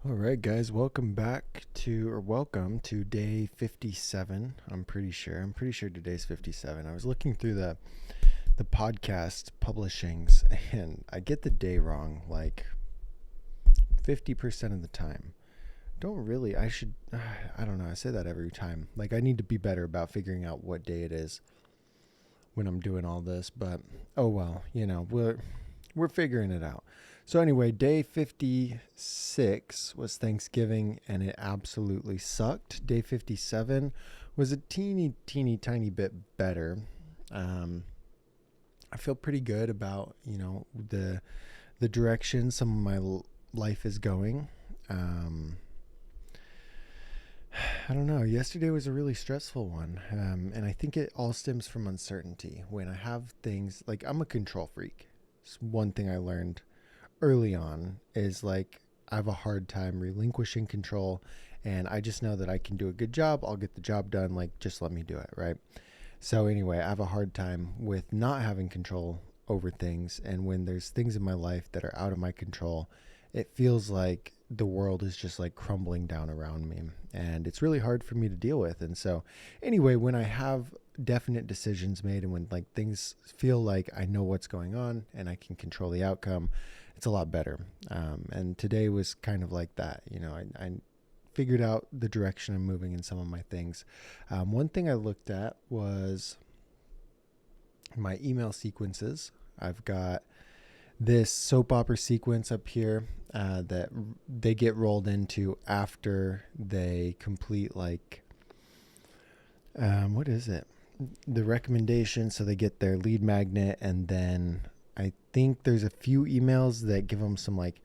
All right, guys, welcome to day 57. I'm pretty sure. I'm pretty sure today's 57. I was looking through the podcast publishings and I get the day wrong like 50% of the time. Don't really. I should I don't know. I say that every time. Like I need to be better about figuring out what day it is when I'm doing all this, but oh well, we're figuring it out. So anyway, day 56 was Thanksgiving and it absolutely sucked. Day 57 was a teeny tiny bit better. Um I feel pretty good about, the direction some of my life is going. Um I don't know. Yesterday was a really stressful one. And I think it all stems from uncertainty. When I have things like I'm a control freak. It's one thing I learned early on is like I have a hard time relinquishing control, and I just know that I can do a good job. I'll get the job done. Like, just let me do it. Right. So, anyway, I have a hard time with not having control over things. And when there's things in my life that are out of my control, it feels like the world is just like crumbling down around me. And it's really hard for me to deal with. And so, anyway, when I have definite decisions made and when like things feel like I know what's going on and I can control the outcome, it's a lot better. And today was kind of like that. I figured out the direction I'm moving in some of my things. One thing I looked at was my email sequences. I've got this soap opera sequence up here that they get rolled into after they complete what is it? The recommendation. So they get their lead magnet, and then I think there's a few emails that give them some like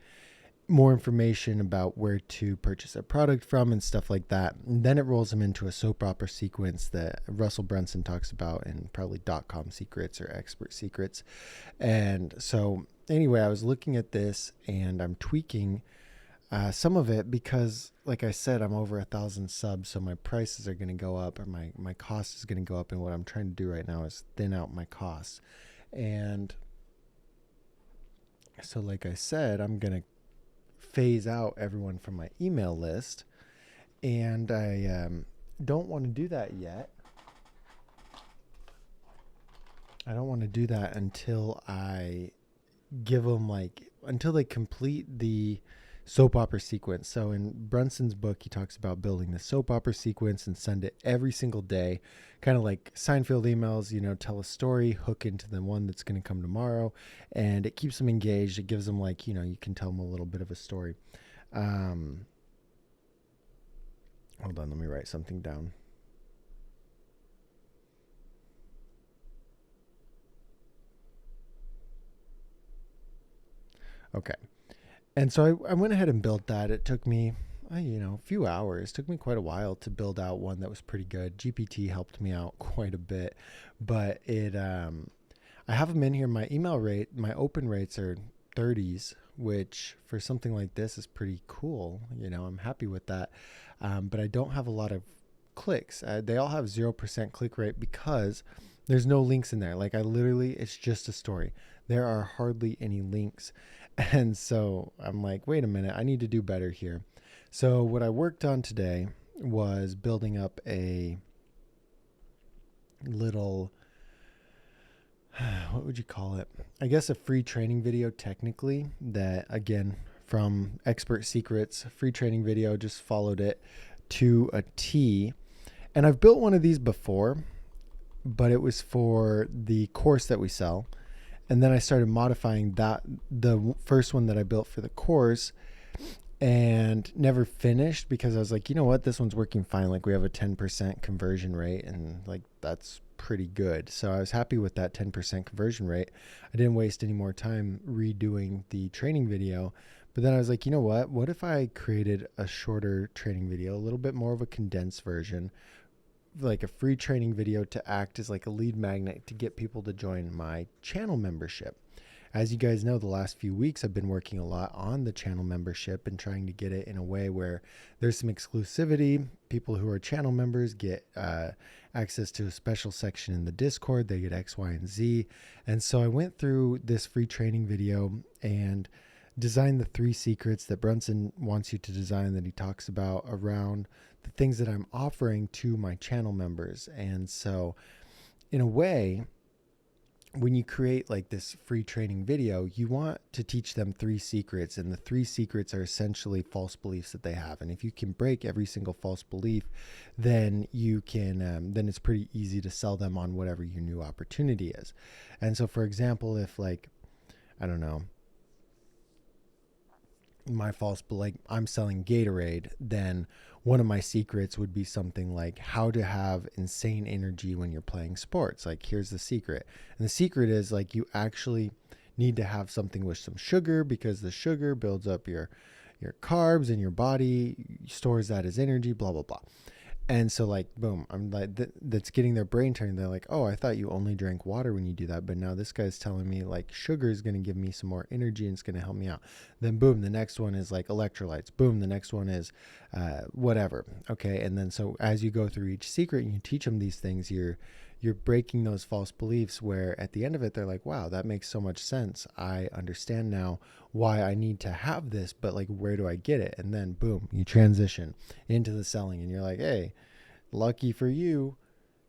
more information about where to purchase a product from and stuff like that. And then it rolls them into a soap opera sequence that Russel Brunson talks about in probably dotcom secrets or expert secrets. And so anyway, I was looking at this and I'm tweaking some of it because, like I said, I'm over 1,000 subs, so my prices are going to go up, or my cost is going to go up. And what I'm trying to do right now is thin out my costs. And so, like I said, I'm going to phase out everyone from my email list, and I don't want to do that yet. I don't want to do that until I give them until they complete the soap opera sequence. So in Brunson's book, he talks about building the soap opera sequence and send it every single day, kind of like Seinfeld emails, tell a story, hook into the one that's going to come tomorrow, and it keeps them engaged. It gives them you can tell them a little bit of a story. Um, Hold on, let me write something down. Okay. And so I went ahead and built that. It took me, a few hours. It took me quite a while to build out one that was pretty good. GPT helped me out quite a bit, but I have them in here. My email rate, my open rates are 30s, which for something like this is pretty cool. I'm happy with that. But I don't have a lot of clicks. They all have 0% click rate because there's no links in there. Like it's just a story. There are hardly any links. And so I'm like, wait a minute, I need to do better here. So what I worked on today was building up a little, what would you call it? I guess a free training video technically that, again, from Expert Secrets, free training video, just followed it to a T. And I've built one of these before, but it was for the course that we sell. And then I started modifying the first one that I built for the course, and never finished because I was like, you know what, this one's working fine. Like we have a 10% conversion rate, and like that's pretty good. So I was happy with that 10% conversion rate. I didn't waste any more time redoing the training video. But then I was like, you know what if I created a shorter training video, a little bit more of a condensed version, like a free training video to act as like a lead magnet to get people to join my channel membership. As you guys know, the last few weeks I've been working a lot on the channel membership and trying to get it in a way where there's some exclusivity. People who are channel members get access to a special section in the Discord. They get X, Y, and Z. And so I went through this free training video and design the 3 secrets that Brunson wants you to design, that he talks about around the things that I'm offering to my channel members. And so, in a way, when you create like this free training video, you want to teach them 3 secrets, and the 3 secrets are essentially false beliefs that they have. And if you can break every single false belief, then you can, then it's pretty easy to sell them on whatever your new opportunity is. And so, for example, if like, I don't know, my false, like I'm selling Gatorade, then one of my secrets would be something like how to have insane energy when you're playing sports. Like, here's the secret. And the secret is like you actually need to have something with some sugar, because the sugar builds up your carbs in your body, stores that as energy, blah blah blah. And so, like, boom, I'm like, that's getting their brain turned. They're like, oh, I thought you only drank water when you do that. But now this guy's telling me, like, sugar is going to give me some more energy and it's going to help me out. Then, boom, the next one is like electrolytes. Boom, the next one is whatever. Okay. And then, so as you go through each secret and you teach them these things, you're breaking those false beliefs, where at the end of it, they're like, wow, that makes so much sense. I understand now why I need to have this, but like, where do I get it? And then boom, you transition into the selling, and you're like, hey, lucky for you,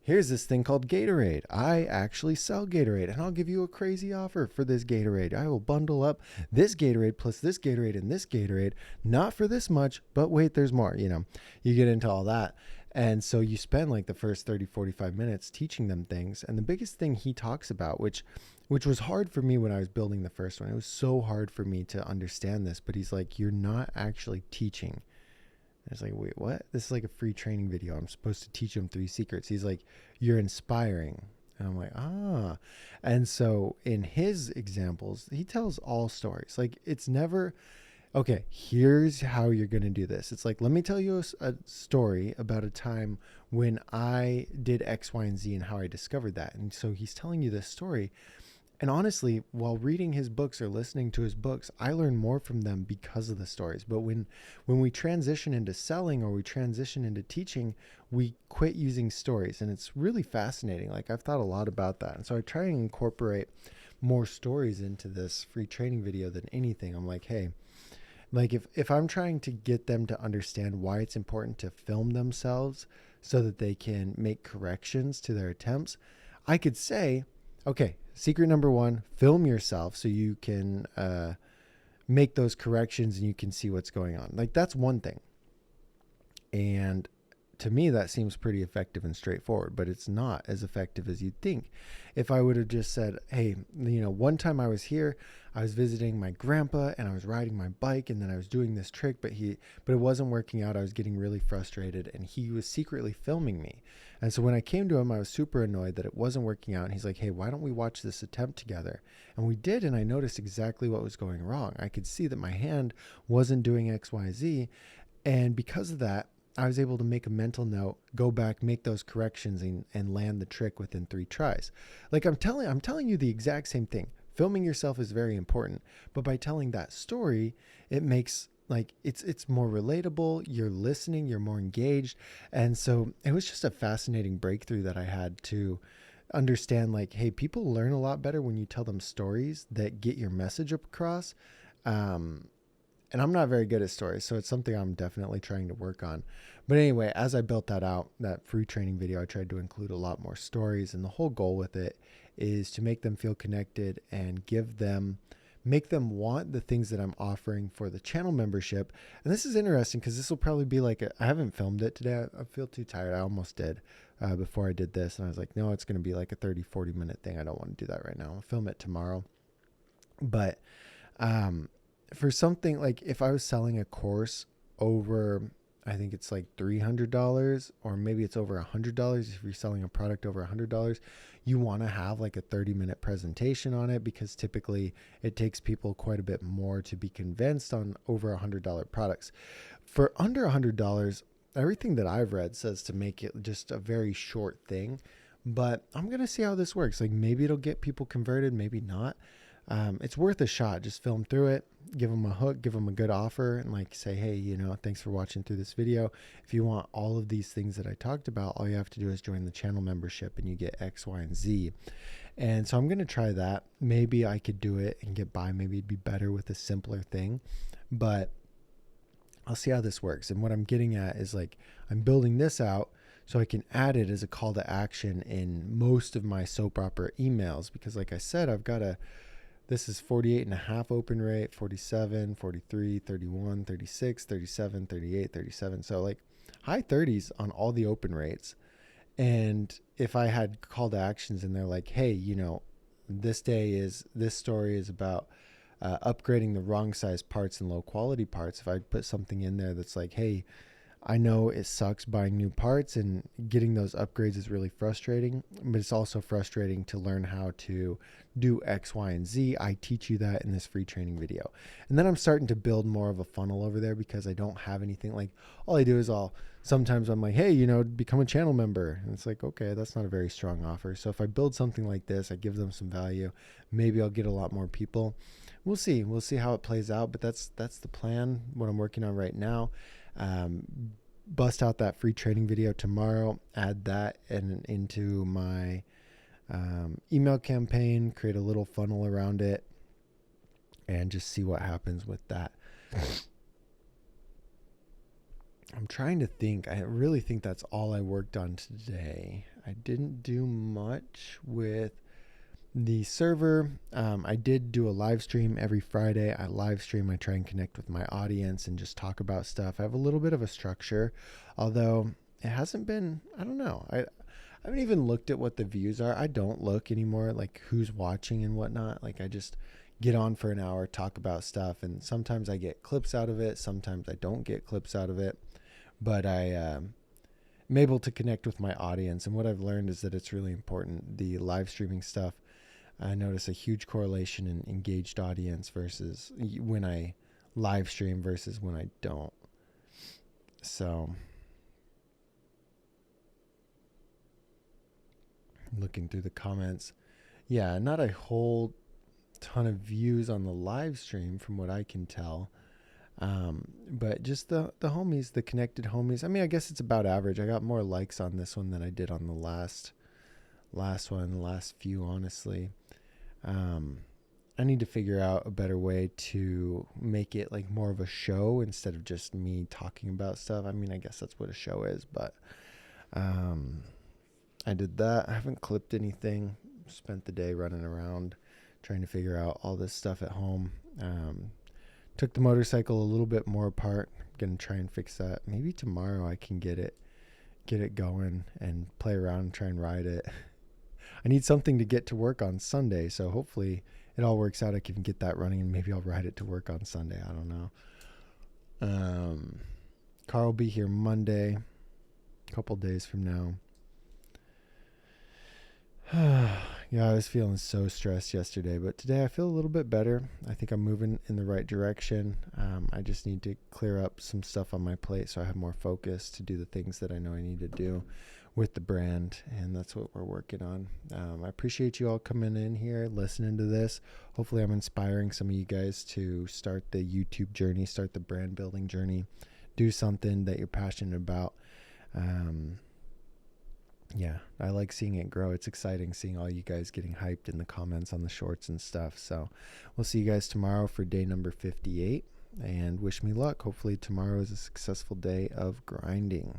here's this thing called Gatorade. I actually sell Gatorade, and I'll give you a crazy offer for this Gatorade. I will bundle up this Gatorade plus this Gatorade and this Gatorade, not for this much, but wait, there's more. You get into all that. And so you spend like the first 30, 45 minutes teaching them things. And the biggest thing he talks about, which was hard for me when I was building the first one, it was so hard for me to understand this, but he's like, you're not actually teaching. I was like, wait, what? This is like a free training video. I'm supposed to teach them 3 secrets. He's like, you're inspiring. And I'm like, ah. And so in his examples, he tells all stories. Like, it's never, okay, here's how you're going to do this. It's like, let me tell you a story about a time when I did X, Y, and Z and how I discovered that. And so he's telling you this story. And honestly, while reading his books or listening to his books, I learn more from them because of the stories. But when we transition into selling, or we transition into teaching, we quit using stories. And it's really fascinating. Like, I've thought a lot about that. And so I try and incorporate more stories into this free training video than anything. I'm like, hey, like if I'm trying to get them to understand why it's important to film themselves so that they can make corrections to their attempts, I could say, okay, secret number 1, film yourself so you can make those corrections and you can see what's going on. Like, that's one thing. And to me, that seems pretty effective and straightforward, but it's not as effective as you'd think. If I would have just said, hey, one time I was here, I was visiting my grandpa and I was riding my bike, and then I was doing this trick, but it wasn't working out. I was getting really frustrated, and he was secretly filming me. And so when I came to him, I was super annoyed that it wasn't working out. And he's like, hey, why don't we watch this attempt together? And we did. And I noticed exactly what was going wrong. I could see that my hand wasn't doing X, Y, Z. And because of that, I was able to make a mental note, go back, make those corrections, and land the trick within 3 tries. Like, I'm telling you the exact same thing. Filming yourself is very important, but by telling that story, it makes, like, it's more relatable. You're listening, you're more engaged. And so it was just a fascinating breakthrough that I had to understand, like, hey, people learn a lot better when you tell them stories that get your message across. And I'm not very good at stories, so it's something I'm definitely trying to work on. But anyway, as I built that out, that free training video, I tried to include a lot more stories. And the whole goal with it is to make them feel connected and make them want the things that I'm offering for the channel membership. And this is interesting because this will probably be like, I haven't filmed it today. I feel too tired. I almost did before I did this. And I was like, no, it's going to be like a 30, 40-minute thing. I don't want to do that right now. I'll film it tomorrow. But, for something like, if I was selling a course over, I think it's like $300, or maybe it's over $100. If you're selling a product over $100, you want to have like a 30-minute presentation on it, because typically it takes people quite a bit more to be convinced on over $100 products. For under $100, everything that I've read says to make it just a very short thing, but I'm going to see how this works. Like, maybe it'll get people converted, maybe not. It's worth a shot. Just film through it, give them a hook, give them a good offer, and like say, hey, thanks for watching through this video. If you want all of these things that I talked about, all you have to do is join the channel membership and you get X, Y, and Z. And so I'm going to try that. Maybe I could do it and get by. Maybe it'd be better with a simpler thing, but I'll see how this works. And what I'm getting at is like, I'm building this out so I can add it as a call to action in most of my soap opera emails. Because like I said, this is 48 and a half open rate, 47, 43, 31, 36, 37, 38, 37. So like high 30s on all the open rates. And if I had call to actions in there like, hey, this story is about upgrading the wrong size parts and low quality parts. If I put something in there that's like, hey, I know it sucks buying new parts and getting those upgrades is really frustrating, but it's also frustrating to learn how to do X, Y, and Z. I teach you that in this free training video. And then I'm starting to build more of a funnel over there because I don't have anything. Like, all I do is sometimes I'm like, hey, become a channel member. And it's like, okay, that's not a very strong offer. So if I build something like this, I give them some value, maybe I'll get a lot more people. We'll see how it plays out, but that's the plan, what I'm working on right now. Bust out that free training video tomorrow, add that into my email campaign, create a little funnel around it, and just see what happens with that. I'm trying to think. I really think that's all I worked on today. I didn't do much with the server. I did do a live stream every Friday. I live stream. I try and connect with my audience and just talk about stuff. I have a little bit of a structure, although it hasn't been, I don't know. I haven't even looked at what the views are. I don't look anymore, like who's watching and whatnot. Like I just get on for an hour, talk about stuff. And sometimes I get clips out of it. Sometimes I don't get clips out of it, but I'm able to connect with my audience. And what I've learned is that it's really important. The live streaming stuff, I notice a huge correlation in engaged audience versus when I live stream versus when I don't. So looking through the comments, yeah, not a whole ton of views on the live stream from what I can tell. But just the homies, the connected homies. I mean, I guess it's about average. I got more likes on this one than I did on the last one, the last few, honestly. I need to figure out a better way to make it like more of a show instead of just me talking about stuff. I mean, I guess that's what a show is, but I did that. I haven't clipped anything. Spent the day running around trying to figure out all this stuff at home. Took the motorcycle a little bit more apart. I'm gonna try and fix that. Maybe tomorrow I can get it going and play around and try and ride it. I need something to get to work on Sunday, so hopefully it all works out. I can get that running and maybe I'll ride it to work on Sunday. I don't know. Carl will be here Monday, a couple days from now. Yeah, I was feeling so stressed yesterday, but today I feel a little bit better. I think I'm moving in the right direction. I just need to clear up some stuff on my plate so I have more focus to do the things that I know I need to do with the brand, and that's what we're working on. I appreciate you all coming in here, listening to this. Hopefully I'm inspiring some of you guys to start the YouTube journey, start the brand building journey, do something that you're passionate about. Yeah, I like seeing it grow. It's exciting seeing all you guys getting hyped in the comments on the shorts and stuff. So we'll see you guys tomorrow for day number 58, and wish me luck. Hopefully tomorrow is a successful day of grinding.